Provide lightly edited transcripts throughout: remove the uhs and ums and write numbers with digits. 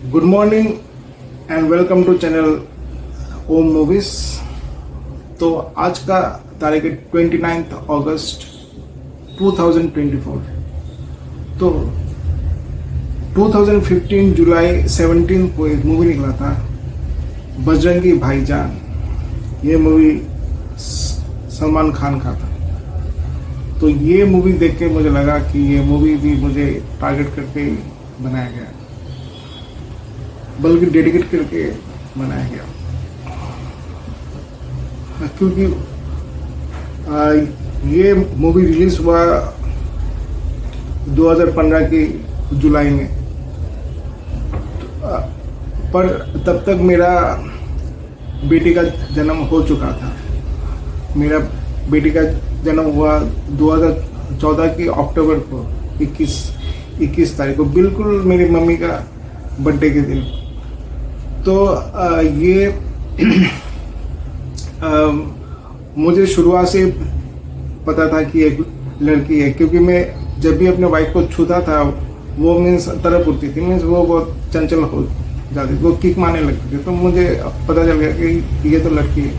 Good morning and welcome to channel Om movies. तो आज का तारीख है 29 अगस्त 2024। तो 2015 जुलाई 17 को एक मूवी निकला था, बजरंगी भाईजान। ये मूवी सलमान खान का था। तो ये मूवी देख के मुझे लगा कि ये मूवी भी मुझे टारगेट करके बनाया गया, बल्कि डेडिकेट करके बनाया गया, क्योंकि ये मूवी रिलीज हुआ 2015 की जुलाई में। पर तब तक मेरा बेटी का जन्म हो चुका था। मेरा बेटी का जन्म हुआ 2014 की अक्टूबर को 21 तारीख को, बिल्कुल मेरी मम्मी का बर्थडे के दिन। तो ये मुझे शुरुआत से पता था कि एक लड़की है, क्योंकि मैं जब भी अपने वाइफ को छूता था वो मीन्स तरफ उठती थी, मीन्स वो बहुत चंचल हो जाती थी, वो किक मारने लगती थी। तो मुझे पता चल गया कि ये तो लड़की है,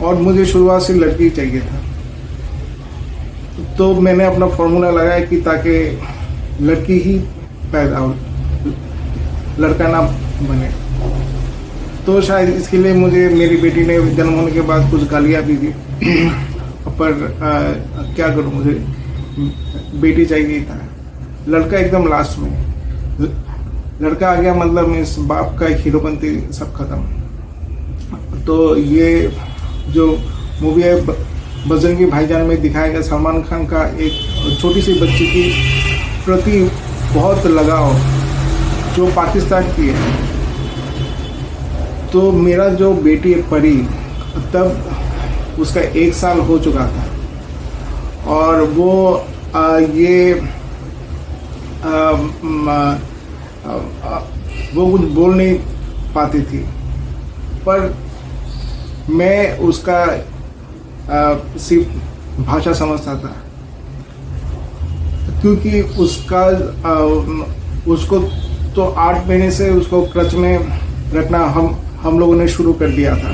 और मुझे शुरुआत से लड़की चाहिए था। तो मैंने अपना फॉर्मूला लगाया कि ताकि लड़की ही पैदा हो, लड़का ना बने। तो शायद इसके लिए मुझे मेरी बेटी ने जन्म होने के बाद कुछ गालियाँ भी दी, पर क्या करूँ, मुझे बेटी चाहिए था। लड़का एकदम लास्ट में, लड़का आ गया मतलब इस बाप का हीरोपंती सब खत्म। तो ये जो मूवी है बजरंगी भाईजान में दिखाया गया सलमान खान का एक छोटी सी बच्ची की प्रति बहुत लगाव, जो पाकिस्तान की है। तो मेरा जो बेटी परी, तब उसका 1 साल हो चुका था, और वो वो कुछ बोल नहीं पाती थी, पर मैं उसका सिर्फ भाषा समझता था, क्योंकि उसको तो 8 महीने से उसको क्रच में रखना हम लोगों ने शुरू कर दिया था।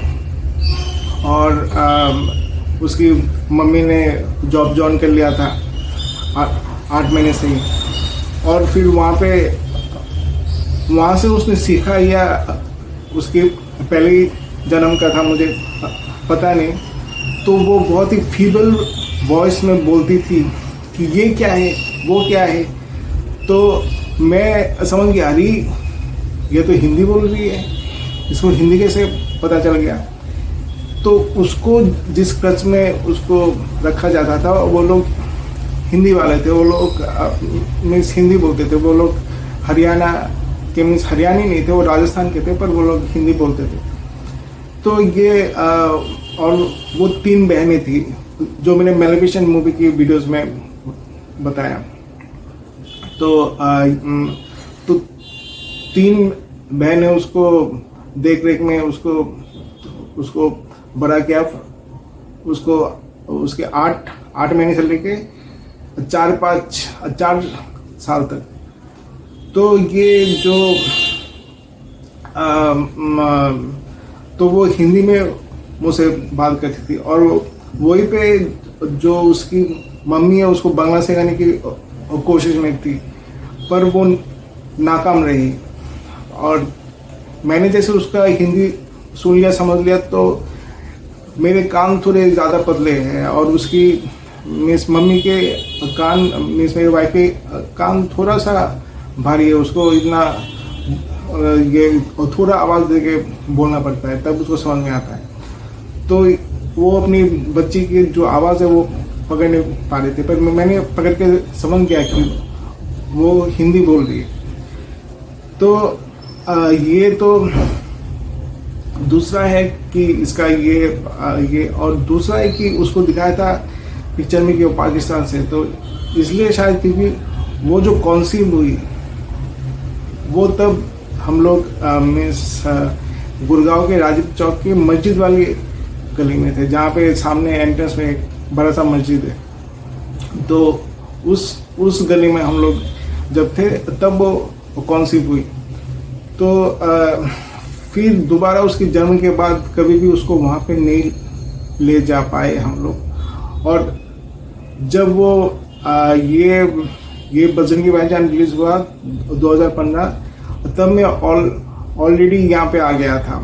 और उसकी मम्मी ने जॉब जॉइन कर लिया था 8 महीने से ही, और फिर वहाँ से उसने सीखा, या उसके पहले ही जन्म का था, मुझे पता नहीं। तो वो बहुत ही फीबल वॉइस में बोलती थी कि ये क्या है, वो क्या है। तो मैं समझ गया, अरे ये तो हिंदी बोल रही है, इसको हिंदी कैसे पता चल गया। तो उसको जिस क्रच में उसको रखा जाता था, वो लोग हिंदी वाले थे, वो लोग मीन्स हिंदी बोलते थे। वो लोग हरियाणा के मीन्स हरियाणी नहीं थे, वो राजस्थान के थे, पर वो लोग हिंदी बोलते थे। तो ये और वो 3 बहनें थी, जो मैंने मेलेफिसेंट मूवी की वीडियोस में बताया। तो 3 बहनें उसको देख रेख में उसको बड़ा किया, उसको उसके 8 महीने से लेके 4 साल तक। तो ये जो तो वो हिंदी में मुझसे बात करती थी, और वही पे जो उसकी मम्मी है उसको बांग्ला सिखाने की कोशिश में थी, पर वो नाकाम रही। और मैंने जैसे उसका हिंदी सुन लिया, समझ लिया, तो मेरे कान थोड़े ज़्यादा पतले हैं, और उसकी मीन्स मम्मी के कान, मीन्स मेरे वाइफ के कान थोड़ा सा भारी है। उसको इतना ये थोड़ा आवाज़ देके बोलना पड़ता है, तब उसको समझ में आता है। तो वो अपनी बच्ची की जो आवाज़ है वो पकड़ नहीं पा रहे थे, पर मैंने पकड़ के समझ गया कि वो हिंदी बोल रही है। तो ये तो दूसरा है कि इसका ये और दूसरा है कि उसको दिखाया था पिक्चर में कि वो पाकिस्तान से, तो इसलिए शायद क्योंकि वो जो कॉन्सीव हुई वो तब हम लोग मीन्स गुड़गांव के राजीव चौक की मस्जिद वाली गली में थे, जहाँ पे सामने एंट्रेंस में एक बड़ा सा मस्जिद है। तो उस गली में हम लोग जब थे, तब वो कॉन्सीव हुई। तो फिर दोबारा उसके जन्म के बाद कभी भी उसको वहाँ पे नहीं ले जा पाए हम लोग। और जब वो ये बजरंगी भाईजान रिलीज हुआ 2015, तब मैं ऑलरेडी यहाँ पे आ गया था।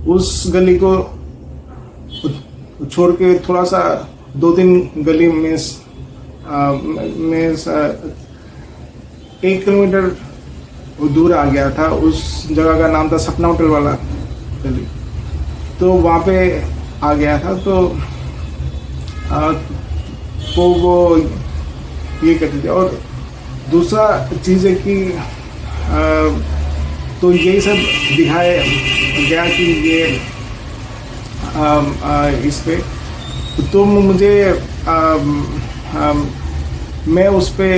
उस गली को छोड़ के थोड़ा सा 2-3 गली में 1 किलोमीटर दूर आ गया था। उस जगह का नाम था सपना होटल वाला गली। तो वहाँ पे आ गया था। तो वो ये कहते थे। और दूसरा चीज़ है कि तो यही सब दिखाया गया कि ये इस पे तो मुझे मैं उस पे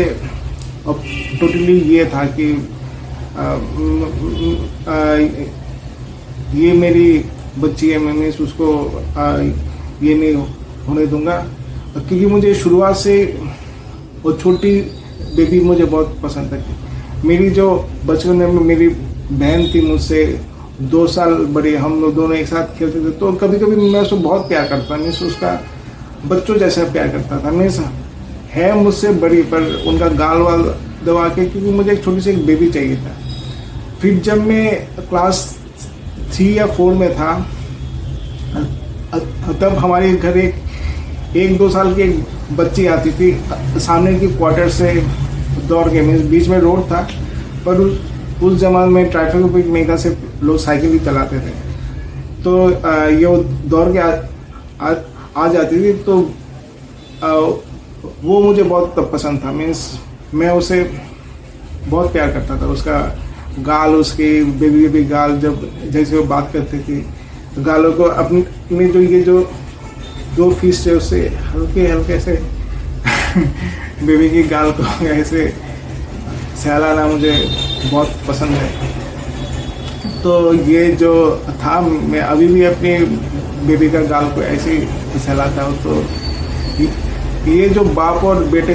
टोटली ये था कि ये मेरी बच्ची है, मैं उसको ये नहीं होने दूंगा, क्योंकि मुझे शुरुआत से वो छोटी बेबी मुझे बहुत पसंद थी। मेरी जो बचपन में मेरी बहन थी मुझसे 2 साल बड़ी, हम लोग दोनों एक साथ खेलते थे। तो कभी कभी मैं उसको बहुत प्यार करता, मैं उसका बच्चों जैसा प्यार करता था। मैं है मुझसे बड़ी, पर उनका गाल वाल दबा के, क्योंकि मुझे एक छोटी सी एक बेबी चाहिए था। फिर जब मैं क्लास 3 या 4 में था, तब हमारे घर एक 1-2 साल की एक बच्ची आती थी सामने की क्वार्टर से दौड़ के। बीच में रोड था, पर उस जमाने में ट्रैफिक में इधर से लोग साइकिल भी चलाते थे। तो ये दौड़ के आ जाती थी। तो वो मुझे बहुत पसंद था। मीन्स मैं उसे बहुत प्यार करता था। उसका गाल, उसके बेबी गाल, जब जैसे वो बात करती थी, तो गालों को अपनी जो ये जो फीस है उससे हल्के हल्के से बेबी की गाल को ऐसे सहलाना मुझे बहुत पसंद है। तो ये जो था, मैं अभी भी अपनी बेबी का गाल को ऐसे ही सहलाता हूँ। तो ये जो बाप और बेटी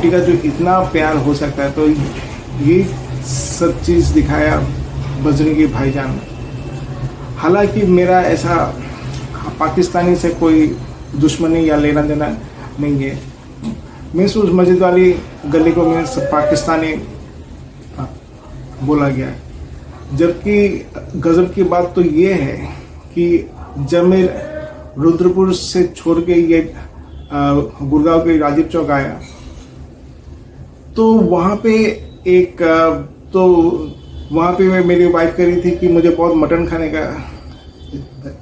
का जो इतना प्यार हो सकता है, तो ये सब चीज़ दिखाया बजरंगी भाईजान में। हालांकि मेरा ऐसा पाकिस्तानी से कोई दुश्मनी या लेना देना नहीं है। मैं उस मस्जिद वाली गली को मैं पाकिस्तानी बोला गया। जबकि गजब की बात तो ये है कि जब मैं रुद्रपुर से छोड़ के ये गुड़गांव के राजीव चौक आया, तो वहाँ पे मेरी वाइफ कह रही थी कि मुझे बहुत मटन खाने का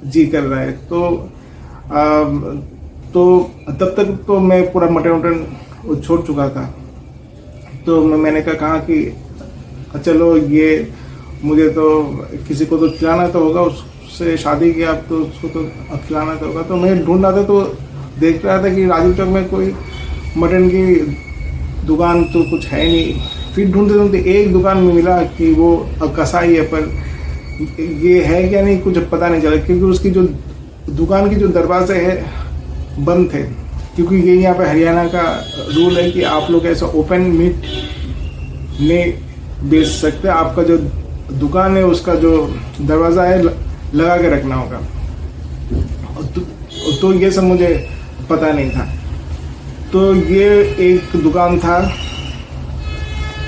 जी कर रहा है। तो तब तक तो मैं पूरा मटन छोड़ चुका था। तो मैंने कहा कि चलो, ये मुझे तो किसी को तो खिलाना तो होगा, उससे शादी किया, अब तो उसको तो खिलाना तो होगा। तो मैं ढूंढ रहा था, तो देख रहा था कि राजीव चौक में कोई मटन की दुकान तो कुछ है नहीं। फिर ढूंढते एक दुकान में मिला कि वो कसाई है, पर ये है क्या नहीं कुछ पता नहीं चला, क्योंकि उसकी जो दुकान की जो दरवाजे है बंद थे। क्योंकि ये यहाँ पे हरियाणा का रूल है कि आप लोग ऐसा ओपन मीट नहीं बेच सकते। आपका जो दुकान है उसका जो दरवाज़ा है लगा के रखना होगा। तो ये सब मुझे पता नहीं था। तो ये एक दुकान था,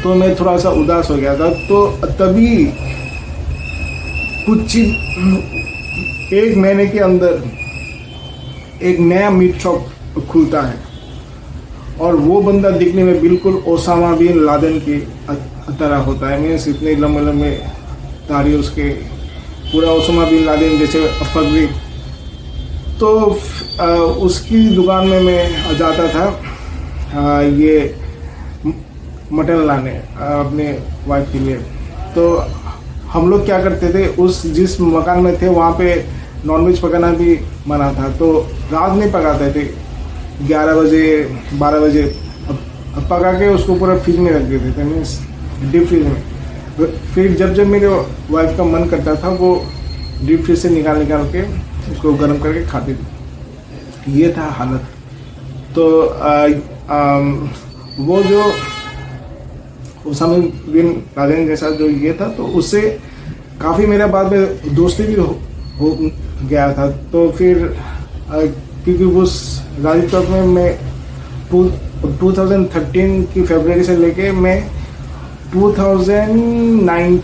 तो मैं थोड़ा सा उदास हो गया था। तो तभी कुछ 1 महीने के अंदर एक नया मीट शॉप खुलता है, और वो बंदा दिखने में बिल्कुल ओसामा बिन लादेन की तरह होता है। मीन्स इतने लंबे लंबे दाढ़ी उसके, पूरा ओसामा बिन लादेन जैसे पगड़ी। तो उसकी दुकान में मैं जाता था ये मटन लाने अपने वाइफ के लिए। तो हम लोग क्या करते थे, जिस मकान में थे वहाँ पे नॉनवेज पकाना भी मना था। तो रात में पकाते थे 11 बजे 12 बजे, अब पका के उसको पूरा फ्रिज में रख देते थे, मीन्स डीप फ्रिज में। फिर जब मेरे वाइफ का मन करता था, वो डीप फ्रिज से निकाल के उसको गर्म करके खाती थी। ये था हालत। तो वो जो ओसामा बिन लादेन जैसा जो ये था, तो उससे काफ़ी मेरा बाद में दोस्ती भी हो गया था। तो फिर क्योंकि उस राजीव चौक में मैं 2013 की फरवरी से लेके मैं 2019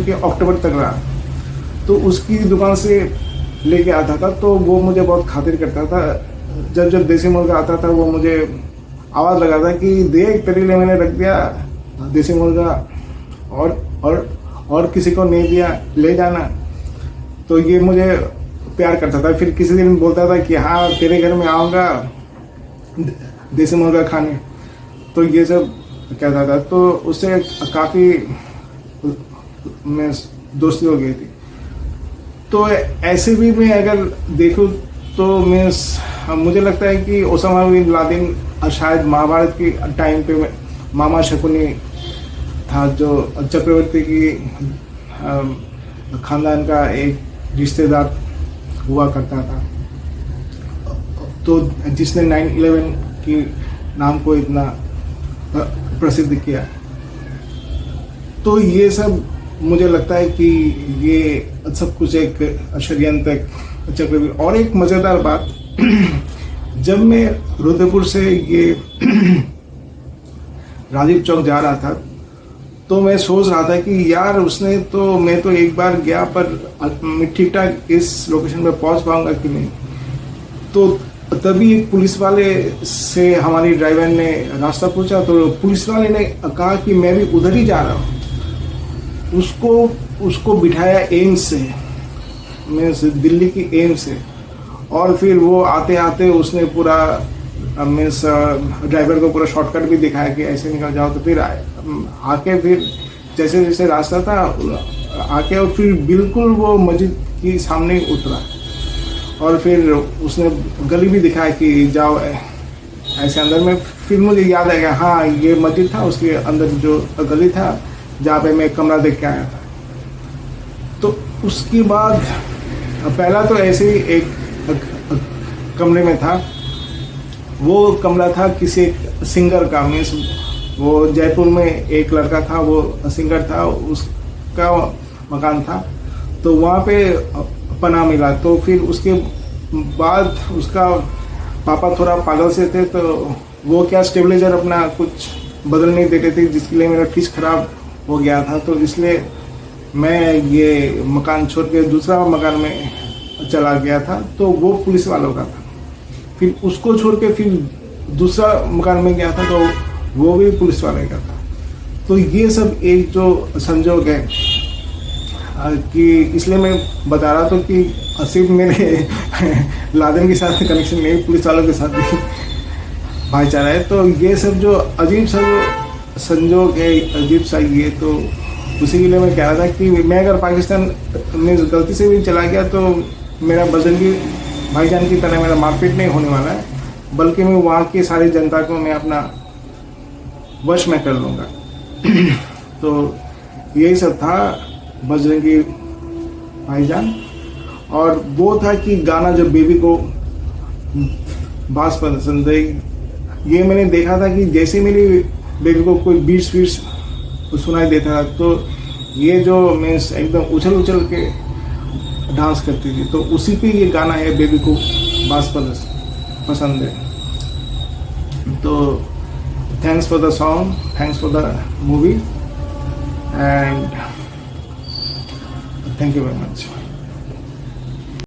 की अक्टूबर तक रहा। तो उसकी दुकान से लेके आता था, तो वो मुझे बहुत खातिर करता था। जब देसी मुर्गा आता था, वो मुझे आवाज़ लगाता कि देख तेरे लिए मैंने रख दिया देसी मुर्गा, और किसी को नहीं दिया, ले जाना। तो ये मुझे प्यार करता था। फिर किसी दिन बोलता था कि हाँ तेरे घर में आऊँगा देसी मुर्गा खाने, तो ये सब कहता था। तो उससे काफ़ी मैं दोस्ती हो गई थी। तो ऐसे भी मैं अगर देखूँ तो मुझे लगता है कि ओसामा बिन लादेन शायद महाभारत की टाइम पे मामा शकुनी था, जो चक्रवर्ती की खानदान का एक रिश्तेदार हुआ करता था, तो जिसने 9/11 की नाम को इतना प्रसिद्ध किया। तो ये सब मुझे लगता है कि ये सब कुछ एक षड्यंत्र चक्रव्यूह। और एक मज़ेदार बात, जब मैं रुद्रपुर से ये राजीव चौक जा रहा था, तो मैं सोच रहा था कि यार उसने तो, मैं तो एक बार गया पर ठीक ठाक इस लोकेशन पे पहुंच पाऊंगा कि नहीं। तो तभी एक पुलिस वाले से हमारी ड्राइवर ने रास्ता पूछा, तो पुलिस वाले ने कहा कि मैं भी उधर ही जा रहा हूँ। उसको बिठाया एम्स से, दिल्ली की एम्स से। और फिर वो आते आते उसने पूरा ड्राइवर को पूरा शॉर्टकट भी दिखाया कि ऐसे निकल जाओ। तो फिर आके फिर जैसे जैसे रास्ता था आके, और फिर बिल्कुल वो मस्जिद के सामने ही उतरा। और फिर उसने गली भी दिखाया कि जाओ ऐसे अंदर में। फिर मुझे याद आ गया, हाँ ये मस्जिद था, उसके अंदर जो गली था जहाँ पे मैं कमरा देख के आया था। तो उसके बाद पहला तो ऐसे ही एक कमरे में था। वो कमरा था किसी सिंगर का, वो जयपुर में एक लड़का था, वो सिंगर था, उसका मकान था। तो वहाँ पे पनाह मिला। तो फिर उसके बाद उसका पापा थोड़ा पागल से थे, तो वो क्या स्टेबलाइजर अपना कुछ बदल नहीं देते थे, जिसके लिए मेरा फ्रिज खराब हो गया था। तो इसलिए मैं ये मकान छोड़ के दूसरा मकान में चला गया था। तो वो पुलिस वालों का था। फिर उसको छोड़ के फिर दूसरा मकान में गया था, तो वो भी पुलिस वाले का था। तो ये सब एक जो संजोग है कि इसलिए मैं बता रहा था कि सिर्फ मेरे लादेन के साथ कनेक्शन नहीं, पुलिस वालों के साथ भी भाईचारा है। तो ये सब जो अजीब सा जो संजोग है, अजीब सा ये, तो उसी के लिए मैं कह रहा था कि मैं अगर पाकिस्तान में गलती से भी चला गया तो मेरा बजरंगी भाईजान की तरह मेरा मारपीट नहीं होने वाला है, बल्कि मैं वहाँ की सारी जनता को मैं अपना वश में कर लूँगा। तो यही सब था बजरंगी भाईजान। और वो था कि गाना जब बेबी को बास पसंद है, ये मैंने देखा था कि जैसे मेरी बेबी को कोई बीट्स सुनाई देता था, तो ये जो मीन्स एकदम उछल के डांस करती थी। तो उसी पे ये गाना है, बेबी को बास पसंद है। तो thanks for the song, thanks for the movie, and thank you very much.